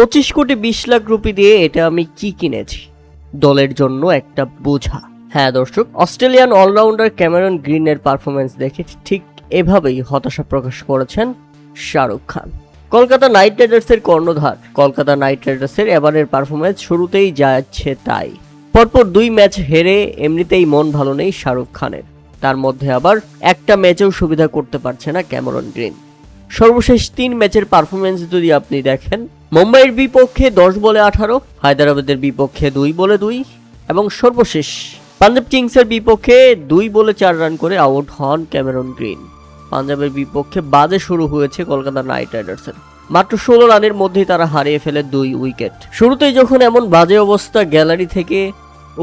25,20,00,000 rupee দিয়ে এটা আমি কি কিনেছি? দলের জন্য একটা বোঝা। হ্যাঁ দর্শক, অস্ট্রেলিয়ান অলরাউন্ডার ক্যামেরন গ্রিনের পারফরমেন্স দেখে ঠিক এভাবেই হতাশা প্রকাশ করেছেন শাহরুখ খান। কলকাতা নাইট রাইডার্সের কর্ণধার কলকাতা নাইট রাইডার্সের এবারের পারফরমেন্স শুরুতেই যাচ্ছে তাই। পরপর 2 ম্যাচ হেরে এমনিতেই মন ভালো নেই শাহরুখ খানের। তার মধ্যে আবার একটা ম্যাচেও সুবিধা করতে পারছে না ক্যামেরন গ্রিন। সর্বশেষ 3 ম্যাচের পারফরমেন্স যদি আপনি দেখেন, মুম্বাইয়ের বিপক্ষে 10 বলে 18, হায়দ্রাবাদের বিপক্ষে 2 বলে 2 এবং সর্বশেষ পাঞ্জাব কিংসের বিপক্ষে 2 বলে 4 রান করে আউট হন ক্যামেরন গ্রিন। পাঞ্জাবের বিপক্ষে বাজে শুরু হয়েছে কলকাতা নাইট রাইডার্সের। মাত্র 16 রানের মধ্যেই তারা হারিয়ে ফেলে 2 উইকেট। শুরুতেই যখন এমন বাজে অবস্থা গ্যালারি থেকে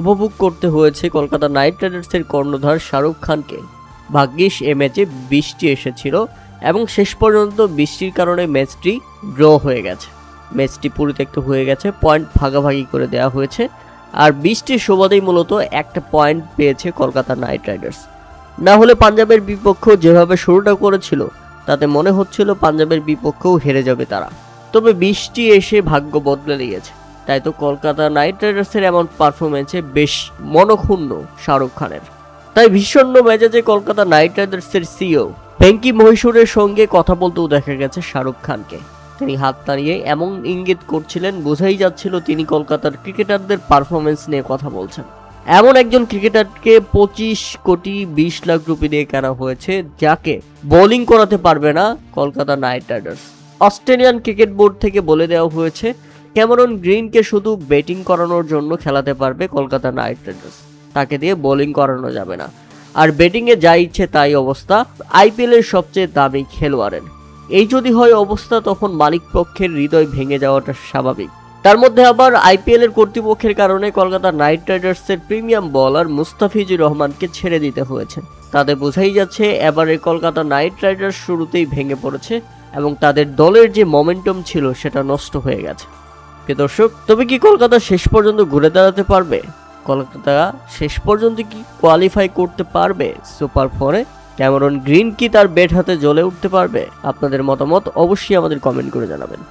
উপভোগ করতে হয়েছে কলকাতা নাইট রাইডার্সের কর্ণধার শাহরুখ খানকে, ভাগ্যিস এ ম্যাচে বৃষ্টি এসেছিল এবং শেষ পর্যন্ত বৃষ্টির কারণে ম্যাচটি ড্র হয়ে গেছে। ম্যাচটি পরিত্যক্ত হয়ে গেছে, পয়েন্ট ভাগাভাগি করে দেওয়া হয়েছে, আর বৃষ্টির সুবাদেই মূলত একটা পয়েন্ট পেয়েছে কলকাতা নাইট রাইডার্স। না হলে পাঞ্জাবের বিপক্ষেও যেভাবে শুরুটা করেছিল তাতে মনে হচ্ছিল পাঞ্জাবের বিপক্ষেও হেরে যাবে তারা। তবে বৃষ্টি এসে ভাগ্য বদলে দিয়েছে। তাই তো কলকাতা নাইট রাইডার্সের এমন পারফরমেন্সে বেশ মনক্ষুণ্ণ শাহরুখ খানের। তাই ভীষণ মেজাজে কলকাতা নাইট রাইডার্সের সিইও ভেঙ্কি মহীশূরের সঙ্গে কথা বলতেও দেখা গেছে শাহরুখ খানকে। তিনি হাত নাড়িয়ে এমন ইঙ্গিত করছিলেন, বোঝাই যাচ্ছিল তিনি কলকাতার ক্রিকেটারদের পারফরমেন্স নিয়ে কথা বলছেন। এমন একজন ক্রিকেটারকে 25,20,00,000 রুপি দিয়ে কেনা হয়েছে, যাকে বোলিং করাতে পারবে না Kolkata night Riders. Australian cricket board থেকে বলে দেওয়া হয়েছে ক্যামেরন গ্রিনকে শুধু ব্যাটিং করানোর জন্য খেলাতে পারবে কলকাতা নাইট রাইডার্স, তাকে দিয়ে বোলিং করানো যাবে না। আর ব্যাটিংয়ে যা ইচ্ছে তাই অবস্থা আইপিএল এর সবচেয়ে দামি খেলোয়াড়ের। এই যদি হয় অবস্থা, তখন মালিক পক্ষের হৃদয় ভেঙে যাওয়াটা স্বাভাবিক। তার মধ্যে আবার আইপিএল এর কর্তৃপক্ষের কারণে কলকাতা নাইট রাইডার্সের প্রিমিয়াম বোলার মুস্তাফিজুর রহমানকে ছেড়ে দিতে হয়েছে। তাদের বোঝাই যাচ্ছে এবারে কলকাতা নাইট রাইডার্স শুরুতেই ভেঙে পড়েছে এবং তাদের দলের যে মোমেন্টাম ছিল সেটা নষ্ট হয়ে গেছে। দর্শক, তবে কি কলকাতা শেষ পর্যন্ত ঘুরে দাঁড়াতে পারবে? কলকাতা শেষ পর্যন্ত কি কোয়ালিফাই করতে পারবে সুপার 4-এ? ক্যামেরন গ্রিন কি তার ব্যাট হাতে জ্বলে উঠতে পারবে? আপনাদের মতামত অবশ্যই আমাদের কমেন্ট করে জানাবেন।